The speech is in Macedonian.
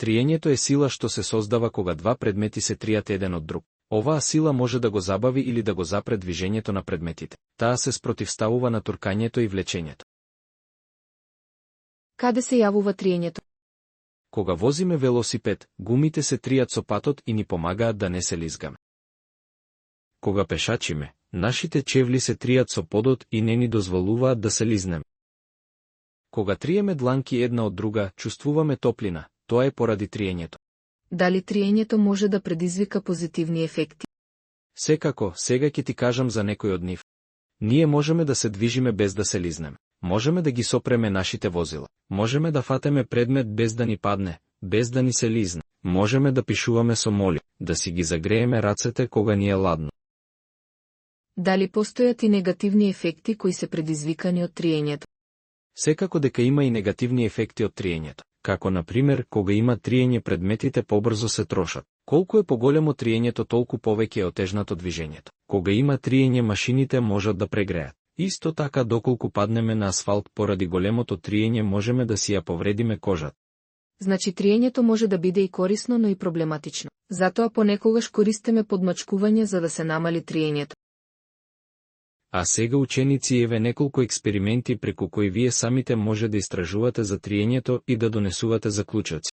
Триењето е сила што се создава кога два предмети се тријат еден од друг. Оваа сила може да го забави или да го запре движењето на предметите. Таа се спротивставува на туркањето и влечењето. Каде се јавува триењето? Кога возиме велосипед, гумите се тријат со патот и ни помагаат да не се лизгаме. Кога пешачиме, нашите чевли се тријат со подот и не ни дозволуваат да се лизнеме. Кога триеме дланки една од друга, чувствуваме топлина, тоа е поради триењето. Дали триењето може да предизвика позитивни ефекти? Секако, сега ќе ти кажам за некој од нив. Ние можеме да се движиме без да се лизнеме. Можеме да ги сопреме нашите возила. Можеме да фатеме предмет без да ни падне, без да ни се лизне. Можеме да пишуваме со моли, да си ги загрееме рацете кога ни е ладно. Дали постојат и негативни ефекти кои се предизвикани од триењето? Секако дека има и негативни ефекти од триењето. Како например, кога има триење предметите побрзо се трошат. Колку е поголемо триењето, толку повеќе е отежнато движењето. Кога има триење, машините можат да прегреат. Исто така, доколку паднеме на асфалт поради големото триење, можеме да си ја повредиме кожата. Значи триењето може да биде и корисно, но и проблематично. Затоа понекогаш користиме подмачкување за да се намали триењето. А сега, ученици, еве неколку експерименти преку кои вие самите може да истражувате за триењето и да донесувате заклучоци.